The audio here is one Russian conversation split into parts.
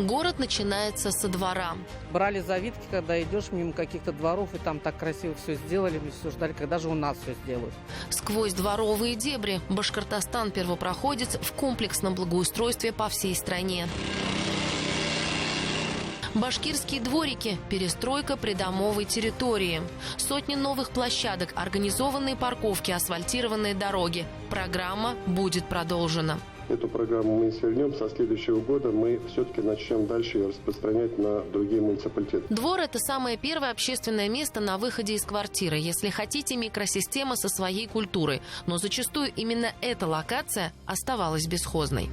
Город начинается со двора. Брали завитки, когда идешь мимо каких-то дворов, и там так красиво все сделали, мы все ждали, когда же у нас все сделают. Сквозь дворовые дебри Башкортостан первопроходец в комплексном благоустройстве по всей стране. Башкирские дворики, перестройка придомовой территории. Сотни новых площадок, организованные парковки, асфальтированные дороги. Программа будет продолжена. Эту программу мы не свернем. Со следующего года мы все-таки начнем дальше ее распространять на другие муниципалитеты. Двор – это самое первое общественное место на выходе из квартиры. Если хотите, микросистема со своей культурой. Но зачастую именно эта локация оставалась бесхозной.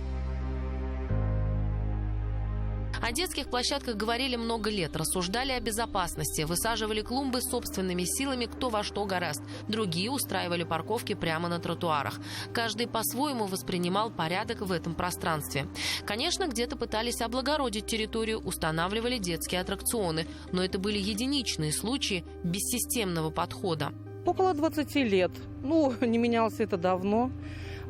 О детских площадках говорили много лет, рассуждали о безопасности, высаживали клумбы собственными силами кто во что горазд. Другие устраивали парковки прямо на тротуарах. Каждый по-своему воспринимал порядок в этом пространстве. Конечно, где-то пытались облагородить территорию, устанавливали детские аттракционы. Но это были единичные случаи бессистемного подхода. Около 20 лет. Не менялось это давно.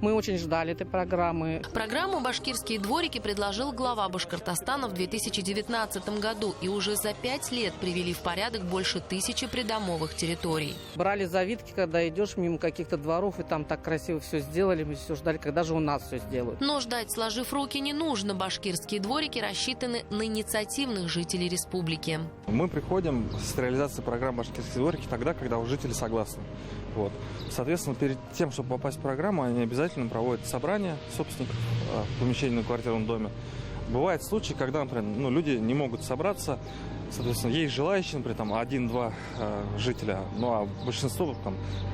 Мы очень ждали этой программы. Программу «Башкирские дворики» предложил глава Башкортостана в 2019 году. И уже за 5 лет привели в порядок больше 1000 придомовых территорий. Брали завитки, когда идешь мимо каких-то дворов, и там так красиво все сделали, мы все ждали, когда же у нас все сделают. Но ждать, сложив руки, не нужно. Башкирские дворики рассчитаны на инициативных жителей республики. Мы приходим с реализацией программы «Башкирские дворики» тогда, когда уже жители согласны. Соответственно, перед тем, чтобы попасть в программу, они обязательно проводят собрание собственников помещений на квартирном доме. Бывают случаи, когда, например, люди не могут собраться, соответственно, есть желающие, например, 1-2 жителя, а большинство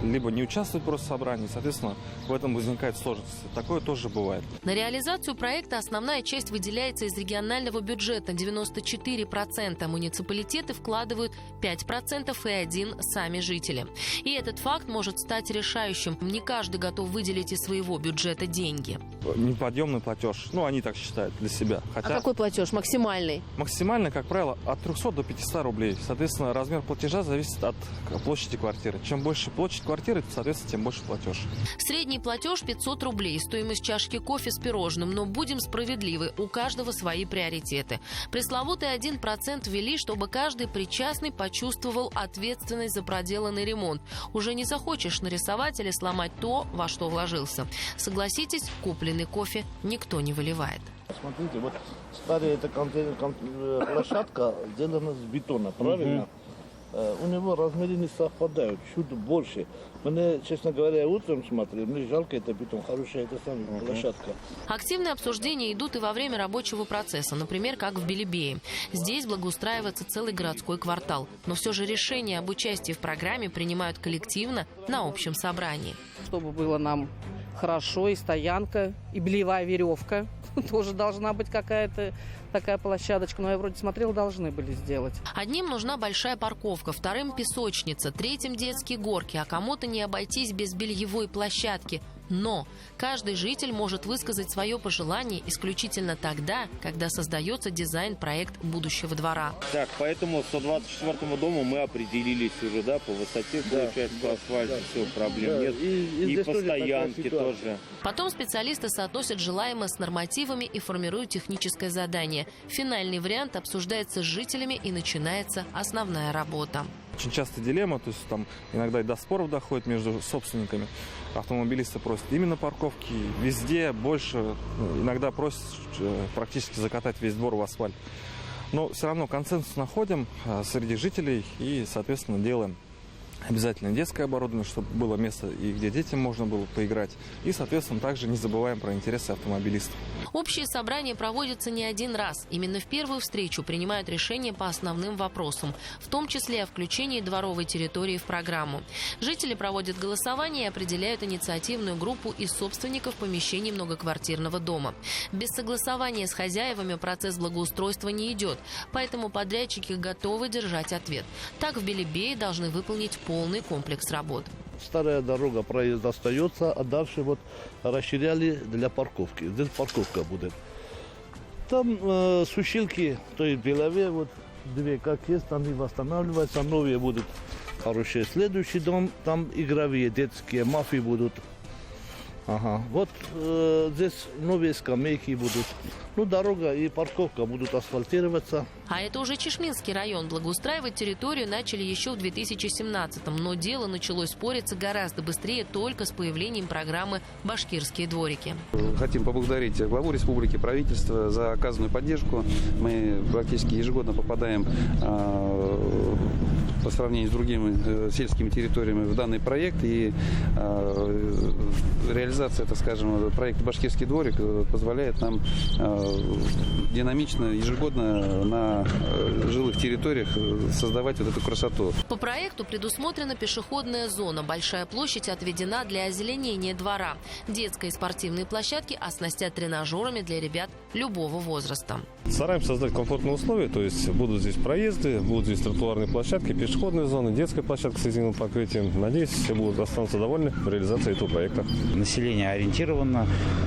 либо не участвует просто в собрании, соответственно, в этом возникает сложность. Такое тоже бывает. На реализацию проекта основная часть выделяется из регионального бюджета. 94% муниципалитеты вкладывают 5% и 1% сами жители. И этот факт может стать решающим. Не каждый готов выделить из своего бюджета деньги. Неподъемный платеж, они так считают для себя. А какой платеж? Максимальный? Максимально, как правило, от 300 до 500 рублей. Соответственно, размер платежа зависит от площади квартиры. Чем больше площадь квартиры, соответственно, тем больше платеж. Средний платеж 500 рублей, стоимость чашки кофе с пирожным. Но будем справедливы, у каждого свои приоритеты. Пресловутый 1% ввели, чтобы каждый причастный почувствовал ответственность за проделанный ремонт. Уже не захочешь нарисовать или сломать то, во что вложился. Согласитесь, купленный кофе никто не выливает. Смотрите, старая эта площадка сделана из бетона, правильно? У него размеры не совпадают, чуть больше. Мне, честно говоря, утром смотрел, мне жалко это бетон, хорошая эта самая площадка. Активные обсуждения идут и во время рабочего процесса, например, как в Белебее. Здесь благоустраивается целый городской квартал. Но все же решение об участии в программе принимают коллективно на общем собрании. Чтобы было нам хорошо, и стоянка, и белевая веревка. Тоже должна быть какая-то такая площадочка. Но я вроде смотрел, должны были сделать. Одним нужна большая парковка, вторым – песочница, третьим – детские горки, а кому-то не обойтись без бельевой площадки. Но каждый житель может высказать свое пожелание исключительно тогда, когда создается дизайн-проект будущего двора. Так, поэтому 124-му дому мы определились уже, по высоте, получается, по асфальту, все, проблем нет. И по стоянке тоже. Потом специалисты соотносят желаемое с нормативами и формируют техническое задание. Финальный вариант обсуждается с жителями и начинается основная работа. Очень часто дилемма, то есть иногда и до споров доходит между собственниками. Автомобилисты просят именно парковки везде, больше, иногда просят практически закатать весь двор в асфальт. Но все равно консенсус находим среди жителей и, соответственно, делаем. Обязательно детское оборудование, чтобы было место, и где детям можно было поиграть. И, соответственно, также не забываем про интересы автомобилистов. Общие собрания проводятся не один раз. Именно в первую встречу принимают решения по основным вопросам, в том числе о включении дворовой территории в программу. Жители проводят голосование и определяют инициативную группу из собственников помещений многоквартирного дома. Без согласования с хозяевами процесс благоустройства не идет, поэтому подрядчики готовы держать ответ. Так в Белебее должны выполнить полный комплекс работ. Старая дорога, проезд остается, а дальше расширяли для парковки. Здесь парковка будет. Там сушилки, то есть в Белове, две как есть, они восстанавливаются, новые будут хорошие. Следующий дом, там игровые, детские, мафии будут. Ага. Вот здесь новые скамейки будут. Ну, дорога и парковка будут асфальтироваться. А это уже Чишминский район. Благоустраивать территорию начали еще в 2017-м. Но дело началось спориться гораздо быстрее только с появлением программы «Башкирские дворики». Хотим поблагодарить главу республики, правительство за оказанную поддержку. Мы практически ежегодно попадаем по сравнению с другими сельскими территориями в данный проект. И реализация, так скажем, проекта «Башкирский дворик» позволяет нам динамично, ежегодно на жилых территориях создавать вот эту красоту. По проекту предусмотрена пешеходная зона. Большая площадь отведена для озеленения двора. Детские и спортивные площадки оснастят тренажерами для ребят любого возраста. Стараемся создать комфортные условия, то есть будут здесь проезды, будут здесь тротуарные площадки, пешеходные зоны, детская площадка с резиновым покрытием. Надеюсь, все будут останутся довольны реализацией этого проекта. Население ориентировано,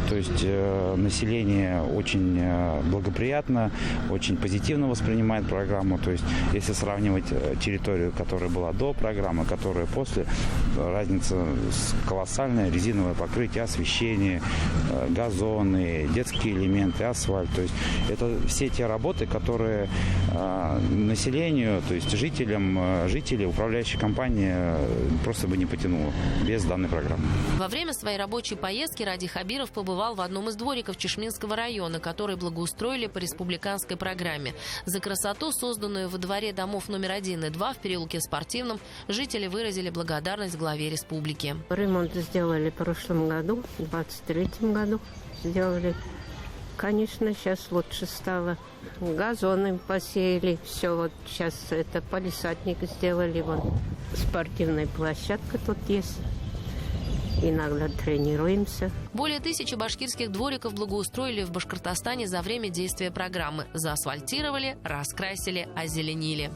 то есть население очень благоприятно, очень позитивно воспринимает программу. То есть если сравнивать территорию, которая была до программы, которая после, разница колоссальная. Резиновое покрытие, освещение, газоны, детские элементы, асфальт. То есть это все те работы, которые населению, то есть жителей, управляющей компании просто бы не потянуло без данной программы. Во время своей рабочей поездки Ради Хабиров побывал в одном из двориков Чишминского района, который благоустроили по республиканской программе. За красоту, созданную во дворе домов номер 1 и 2 в переулке Спортивном, жители выразили благодарность главе республики. Ремонт сделали в прошлом году, в 2023 году сделали. Конечно, сейчас лучше стало. Газоны посеяли, все вот сейчас это палисадник сделали. Вот спортивная площадка тут есть. Иногда тренируемся. Более 1000 башкирских двориков благоустроили в Башкортостане за время действия программы. Заасфальтировали, раскрасили, озеленили.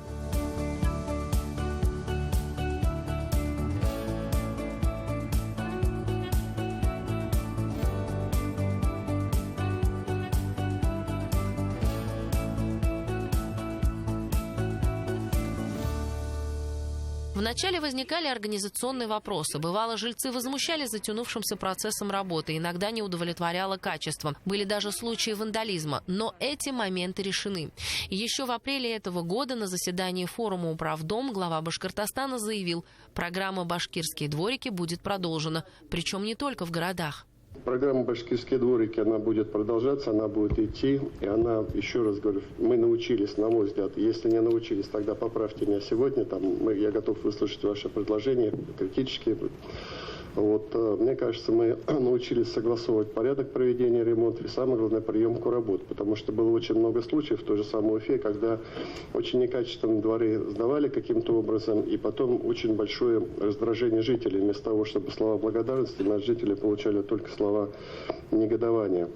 Вначале возникали организационные вопросы. Бывало, жильцы возмущались затянувшимся процессом работы, иногда не удовлетворяло качеством. Были даже случаи вандализма. Но эти моменты решены. Еще в апреле этого года на заседании форума «Управдом» глава Башкортостана заявил, программа «Башкирские дворики» будет продолжена. Причем не только в городах. Программа «Башкирские дворики», она будет продолжаться, она будет идти. И она, еще раз говорю, мы научились, на мой взгляд. Если не научились, тогда поправьте меня сегодня. Я готов выслушать ваши предложения, критические. Вот, мне кажется, мы научились согласовывать порядок проведения ремонта и, самое главное, приемку работ. Потому что было очень много случаев в той же самой Уфе, когда очень некачественные дворы сдавали каким-то образом, и потом очень большое раздражение жителей. Вместо того, чтобы слова благодарности, наши жители получали только слова негодования.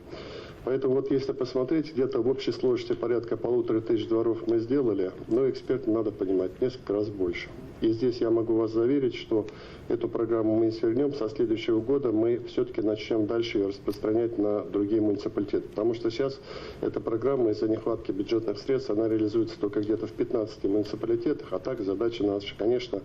Поэтому вот если посмотреть, где-то в общей сложности порядка 1500 дворов мы сделали, но экспертам надо понимать, несколько раз больше. И здесь я могу вас заверить, что эту программу мы не свернем. Со следующего года мы все-таки начнем дальше ее распространять на другие муниципалитеты. Потому что сейчас эта программа из-за нехватки бюджетных средств, она реализуется только где-то в 15 муниципалитетах. А так задача наша, конечно,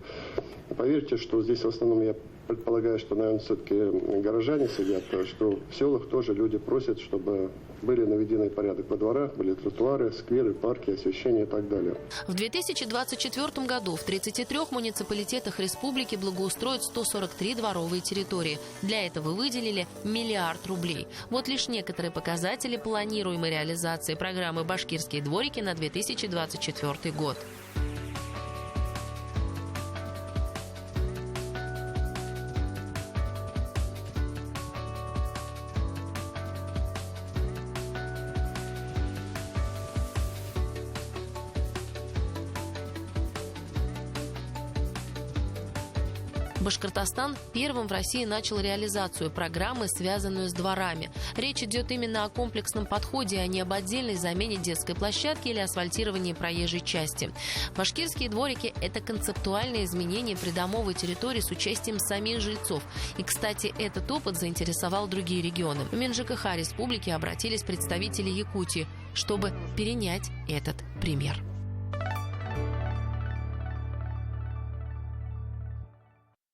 поверьте, что здесь в основном я предполагаю, что, наверное, все-таки горожане сидят, что в селах тоже люди просят, чтобы были наведены порядок во дворах, были тротуары, скверы, парки, освещение и так далее. В 2024 году в 33 муниципалитетах республики благоустроят 143 дворовые территории. Для этого выделили 1 миллиард рублей. Вот лишь некоторые показатели планируемой реализации программы «Башкирские дворики» на 2024 год. Башкортостан первым в России начал реализацию программы, связанную с дворами. Речь идет именно о комплексном подходе, а не об отдельной замене детской площадки или асфальтировании проезжей части. Башкирские дворики – это концептуальное изменение придомовой территории с участием самих жильцов. И, кстати, этот опыт заинтересовал другие регионы. В МинЖКХ республики обратились представители Якутии, чтобы перенять этот пример.